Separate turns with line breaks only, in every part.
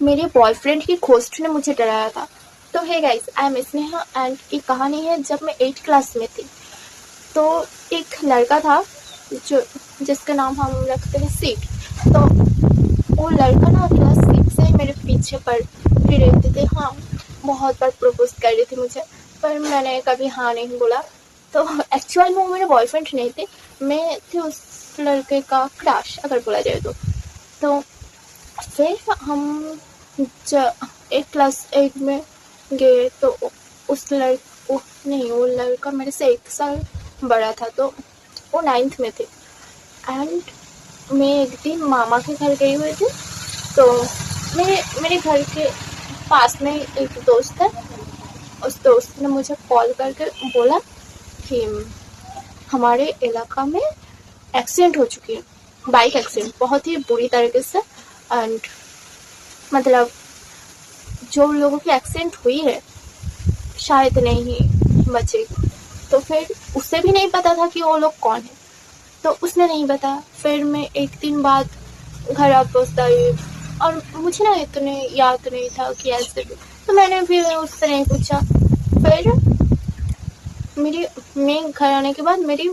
मेरे बॉयफ्रेंड की घोस्ट ने मुझे डराया था। तो hey guys, I am Sneha and एक कहानी है। जब मैं 8th क्लास में थी तो एक लड़का था जो जिसका नाम हम रखते हैं सीट। तो वो लड़का ना क्लास 6 से मेरे पीछे पड़ ही रहते थे। हाँ, बहुत बार प्रपोज कर रही थी मुझे, पर मैंने कभी हाँ नहीं बोला। तो एक्चुअल में वो मेरे बॉयफ्रेंड नहीं थे, मैं थी उस लड़के का क्रश अगर बोला जाए तो फिर हम एक क्लास 8 में गए तो उस वो लड़का मेरे से 1 साल बड़ा था। तो वो 9th में थे एंड मैं एक दिन मामा के घर गई हुई थी। तो मेरे घर के पास में एक दोस्त है। उस दोस्त ने मुझे कॉल करके बोला कि हमारे इलाका में एक्सीडेंट हो चुकी है, बाइक एक्सीडेंट, बहुत ही बुरी तरीके से। एंड मतलब जो लोगों की एक्सीडेंट हुई है शायद नहीं बचेगी। तो फिर उसे भी नहीं पता था कि वो लोग कौन है, तो उसने नहीं बताया। फिर मैं एक दिन बाद घर वापस आई और मुझे ना इतने याद नहीं था कि ऐसे भी, तो मैंने भी उससे नहीं पूछा। फिर मैं घर आने के बाद मेरी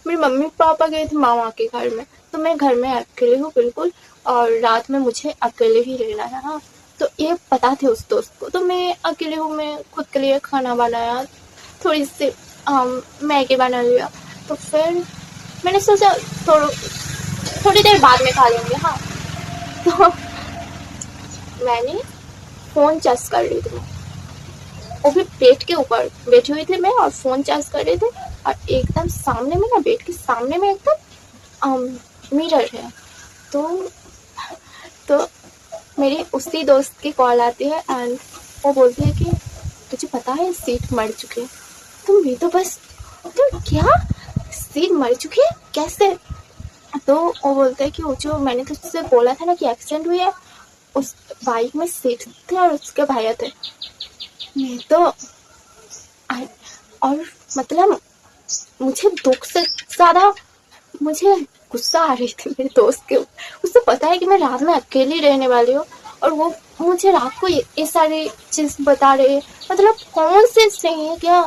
मम्मी पापा गए थे मामा के घर में। तो मैं घर में अकेले हूँ बिल्कुल, और रात में मुझे अकेले ही रहना है। हाँ, तो ये पता थे उस दोस्त को। तो मैं अकेले हूँ, मैं खुद के लिए खाना बनाया, थोड़ी सी मैगी बना लिया। तो फिर मैंने सोचा थोड़ी देर बाद में खा लेंगे। हाँ, तो मैंने फ़ोन चार्ज कर रही थी, वो भी बेड के ऊपर बैठी हुई थी मैं और फ़ोन चार्ज कर रही थी। और एकदम सामने में ना, बेड के सामने में एकदम मिरर है। तो मेरी उसी दोस्त की कॉल आती है एंड वो बोलती है कि तुझे पता है सीट मर चुकी है। तो मैं तो बस, तो क्या सीट मर चुकी है कैसे? तो वो बोलते हैं कि वो जो मैंने तुझसे बोला था ना कि एक्सीडेंट हुई है, उस बाइक में सीट थे और उसके भैया थे। मैं तो और मतलब मुझे दुख से ज़्यादा मुझे गुस्सा आ रही थी मेरे दोस्त के ऊपर। उसे पता है कि मैं रात में अकेली रहने वाली हूँ और वो मुझे रात को ये सारी चीज़ बता रही है। मतलब कौन सेंस नहीं है क्या?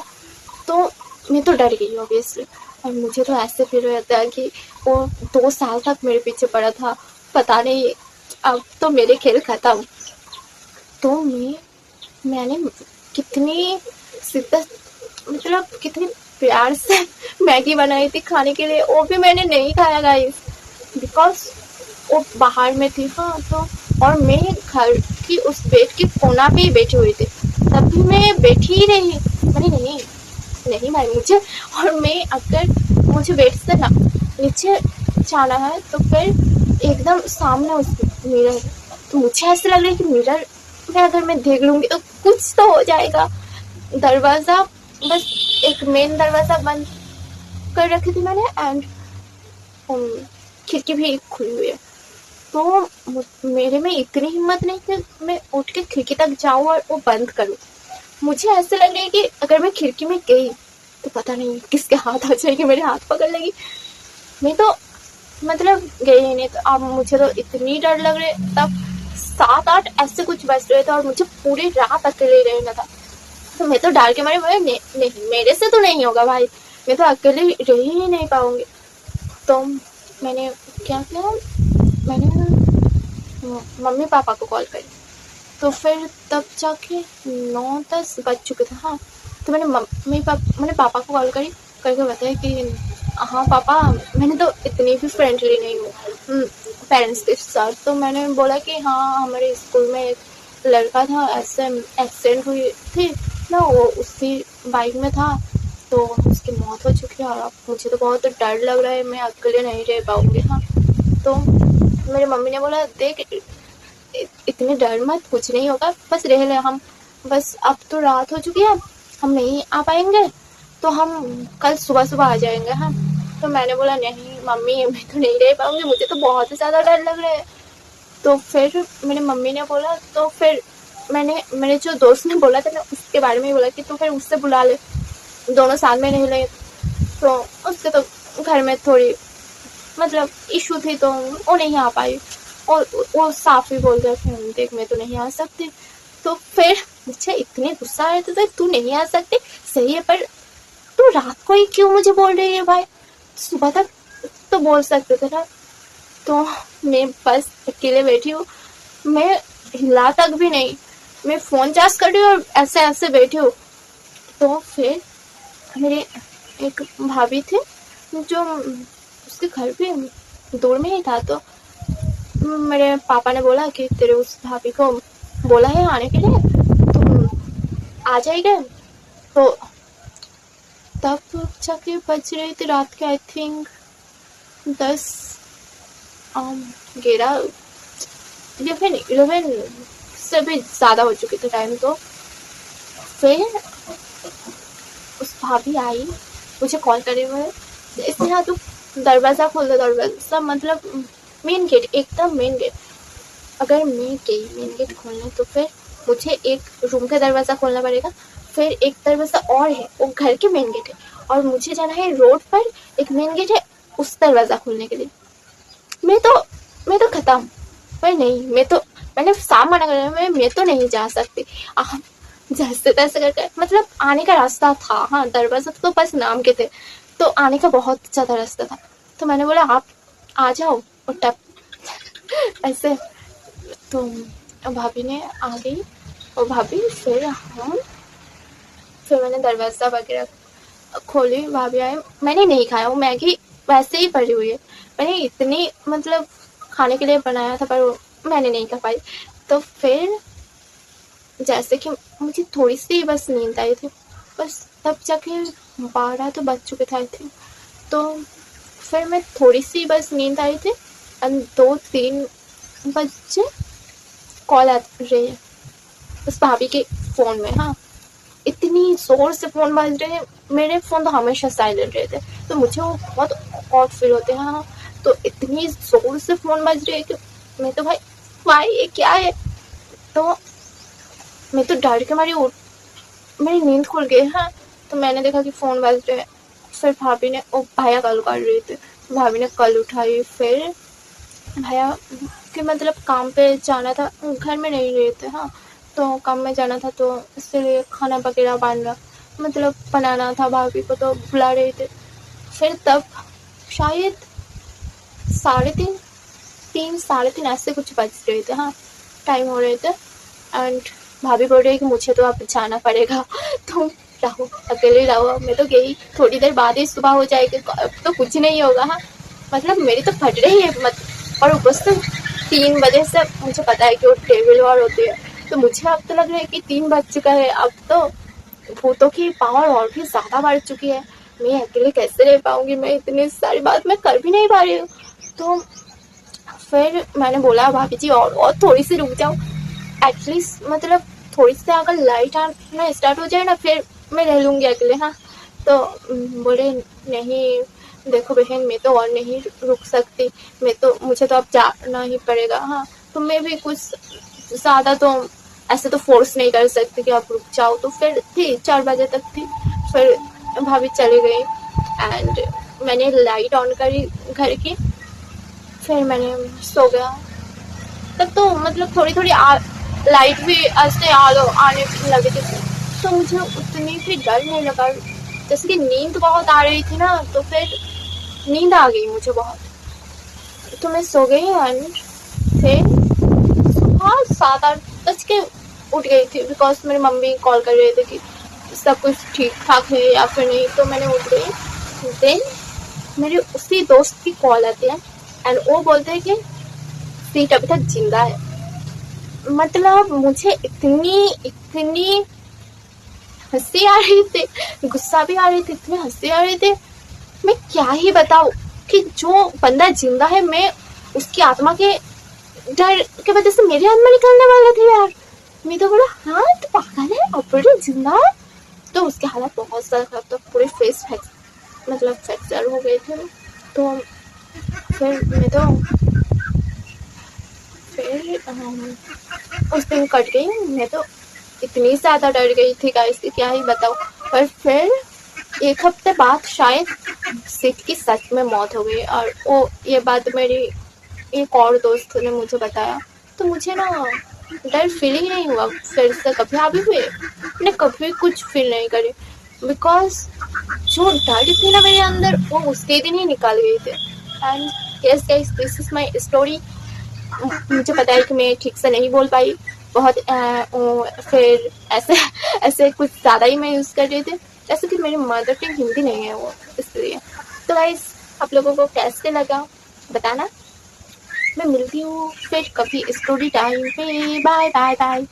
तो मैं तो डर गई ऑब्वियसली। और मुझे तो ऐसे फील रहता है कि वो 2 साल तक मेरे पीछे पड़ा था, पता नहीं अब तो मेरे खेल खत्म। तो मैंने कितनी शिद्दत, मतलब कितनी प्यार से मैगी बनाई थी खाने के लिए, वो भी मैंने नहीं खाया गाइस, बिकॉज वो बाहर में थी। हाँ, तो और मैं घर की उस बेड की कोना पे ही बैठी हुई थी, तब भी मैं बैठी ही रही। मैंने नहीं भाई मुझे, और मैं अगर मुझे बेड से ना नीचे जाना है तो फिर एकदम सामने उस मिरर, तो मुझे ऐसा लग रहा है कि मिरर में अगर मैं देख लूँगी तो कुछ तो हो जाएगा। दरवाज़ा बस एक मेन दरवाज़ा बंद कर रखी थी मैंने एंड खिड़की भी खुली हुई है। तो मेरे में इतनी हिम्मत नहीं कि मैं उठ के खिड़की तक जाऊँ और वो बंद करूँ। मुझे ऐसे लग रहा है कि अगर मैं खिड़की में गई तो पता नहीं किसके हाथ आ जाएगी, मेरे हाथ पकड़ लेगी। मैं तो मतलब गई ही नहीं। तो अब मुझे तो इतनी डर लग रही है। तब 7-8 ऐसे कुछ बज रहे थे और मुझे पूरी रात अकेले रहना था। तो मैं तो डर के मारे बोले नहीं, मेरे से तो नहीं होगा भाई, मैं तो अकेले रह ही नहीं पाऊंगी। तो मैंने क्या किया, मैंने मम्मी पापा को कॉल करी। तो फिर तब जाके 9-10 बज चुके थे। हाँ, तो मैंने पापा को कॉल करी, करके बताया कि हाँ पापा, मैंने तो इतनी भी फ्रेंडली नहीं हूँ पेरेंट्स के साथ। तो मैंने बोला कि हाँ, हमारे स्कूल में एक लड़का था, ऐसे एक्सीडेंट हुई थी ना, वो उसी बाइक में था, तो उसकी मौत हो चुकी है और अब मुझे तो बहुत डर लग रहा है, मैं अकेले नहीं रह पाऊँगी। हाँ, तो मेरी मम्मी ने बोला देख, इतने डर मत, कुछ नहीं होगा, बस रह ले हम, बस अब तो रात हो चुकी है, हम नहीं आ पाएंगे, तो हम कल सुबह सुबह आ जाएंगे। हाँ, तो मैंने बोला नहीं मम्मी, मैं तो नहीं रह पाऊंगी, मुझे तो बहुत ही ज़्यादा डर लग रहा है। तो फिर मेरी मम्मी ने बोला, तो फिर मेरे जो दोस्त ने बोला था ना, उसके बारे में बोला कि तो फिर उससे बुला ले, दोनों साथ में रह ले। तो उसके तो घर में थोड़ी मतलब इशू थी, तो वो नहीं आ पाई। और वो साफ ही बोल रहे थे देख मैं तो नहीं आ सकती। तो फिर मुझे इतने गुस्सा आया था, तू नहीं आ सकती सही है, पर तू रात को ही क्यों मुझे बोल रही है भाई, सुबह तक तो बोल सकते थे ना। तो मैं बस अकेले बैठी हूँ, मैं हिला तक भी नहीं, मैं फोन चार्ज कर रही हूँ और ऐसे ऐसे बैठी हूँ। तो फिर मेरे एक भाभी थे जो उसके घर भी दूर में ही था, तो मेरे पापा ने बोला कि तेरे उस भाभी को बोला है आने के लिए, तुम आ जाएगा। तो तब जाके बज रहे थे रात के आई थिंक 10 11 11 से भी ज़्यादा हो चुके थे टाइम। तो फिर उस भाभी आई मुझे कॉल करे हुए, इसने हाँ तू दरवाज़ा खोल दो, दरवाज़ा मतलब मेन गेट, एकदम मेन गेट। अगर मैं गई मेन गेट खोलने तो फिर मुझे एक रूम का दरवाज़ा खोलना पड़ेगा, फिर एक दरवाज़ा और है वो घर के मेन गेट है, और मुझे जाना है रोड पर एक मेन गेट है उस दरवाज़ा खोलने के लिए। मैं तो ख़त्म। पर नहीं, मैंने साफ मना कर दिया, मैं तो नहीं जा सकती। आप जैसे तैसे करके मतलब आने का रास्ता था, हाँ दरवाज़ा तो बस नाम के थे, तो आने का बहुत ज़्यादा रास्ता था। तो मैंने बोला आप आ जाओ, और टप ऐसे। तो भाभी ने आ गई, और भाभी फिर मैंने दरवाज़ा वगैरह खोली, भाभी आए, मैंने नहीं खाया, वो मैगी वैसे ही पड़ी हुई है, मैंने इतनी मतलब खाने के लिए बनाया था पर मैंने नहीं खा पाई। तो फिर जैसे कि मुझे थोड़ी सी बस नींद आई थी, बस तब जाके 12 तो बज चुके थे आई थिंक। तो फिर मैं थोड़ी सी बस नींद आई थी, एंड 2-3 बजे कॉल आ रही है उस भाभी के फ़ोन में। हाँ, इतनी ज़ोर से फ़ोन बज रहे हैं, मेरे फ़ोन तो हमेशा साइलेंट रहते, तो मुझे वो बहुत ऑड फील होते हैं। हाँ, तो इतनी ज़ोर से फ़ोन बज रहे हैं कि मैं तो भाई ये क्या है। तो मैं तो डर के मारी उठ, मेरी नींद खुल गई। हाँ, तो मैंने देखा कि फ़ोन बज रहे हैं, फिर भाभी ने भैया कॉल कर रहे थे, भाभी ने कॉल उठाई। फिर भैया के मतलब काम पे जाना था, घर में नहीं रहे थे। हाँ, तो काम में जाना था, तो इसलिए खाना वगैरह बनाना था, भाभी को तो बुला रहे थे। फिर तब शायद 3:30 ऐसे कुछ बज रहे थे। हाँ, टाइम हो रहे थे, एंड भाभी बोल रही है कि मुझे तो अब जाना पड़ेगा, तुम रहो, अकेले रहो। मैं तो गई, थोड़ी देर बाद ही सुबह हो जाएगी, अब तो कुछ नहीं होगा। हाँ, मतलब मेरी तो फट रही है और ऊपर से 3 बजे से मुझे पता है कि वो टेबल वॉर होती है, तो मुझे अब तो लग रहा है कि 3 बज चुका है, अब तो भूतों की पावर और भी ज़्यादा बढ़ चुकी है, मैं अकेले कैसे रह पाऊंगी, मैं इतनी सारी बात मैं कर भी नहीं पा रही हूँ। तो फिर मैंने बोला भाभी जी और थोड़ी सी रुक जाओ, एटलीस्ट मतलब थोड़ी सी अगर लाइट आना स्टार्ट हो जाए ना, फिर मैं रह लूँगी अकेले। हाँ, तो बोले नहीं देखो बहन, मैं तो और नहीं रुक सकती, मुझे तो अब जाना ही पड़ेगा। हाँ, तो मैं भी कुछ ज़्यादा तो ऐसे तो फोर्स नहीं कर सकती कि आप रुक जाओ। तो फिर थी 4 बजे तक थी, फिर भाभी चली गई, एंड मैंने लाइट ऑन करी घर की, फिर मैंने सो गया। तब तो मतलब थोड़ी थोड़ी लाइट भी ऐसे आने लगी थी, तो मुझे उतनी भी डर नहीं लगा, जैसे कि नींद बहुत आ रही थी ना, तो फिर नींद आ गई मुझे बहुत, तो मैं सो गई। एंड फिर सुबह 7-8 बज के उठ गई थी, बिकॉज मेरी मम्मी कॉल कर रहे थे कि सब कुछ ठीक ठाक है या फिर नहीं, तो मैंने उठ गई। देन मेरे उसी दोस्त की कॉल आती है, एंड वो बोलते हैं कि सीट अभी तक जिंदा है। मतलब मुझे इतनी हंसी आ रही थी, गुस्सा भी आ रही थी, इतनी हंसी आ रही थी, मैं क्या ही बताऊं कि जो बंदा जिंदा है, मैं उसकी आत्मा के डर के वजह से मेरी आत्मा निकलने वाला थी यार। मैं तो बोला हाँ तो पागल है, ऑपरेटर जिंदा। तो उसके हालात बहुत ज़्यादा खराब, तो पूरे फेस मतलब फ्रैक्चर हो गए थे। तो फिर उस दिन कट गई, मैं तो इतनी ज़्यादा डर गई थी गाइस कि क्या ही बताऊँ। पर फिर 1 हफ्ते बाद शायद सिड की सच में मौत हो गई, और ये बात मेरी एक और दोस्त ने मुझे बताया, तो मुझे ना डर फील ही नहीं हुआ फिर से कभी। अभी भी मैंने कभी कुछ फील नहीं करी, बिकॉज जो डर थी ना मेरे अंदर वो उसी दिन ही निकाल गई थी। And yes guys, this is my story. मुझे पता है कि मैं ठीक से नहीं बोल पाई बहुत, फिर ऐसे ऐसे कुछ ज़्यादा ही मैं यूज़ कर रही थी, जैसे कि मेरी मदर टंग हिंदी नहीं है वो, इसलिए। तो गाइस, आप लोगों को कैसे लगा बताना। मैं मिलती हूँ फिर कभी स्टोरी टाइम पे। Bye bye bye.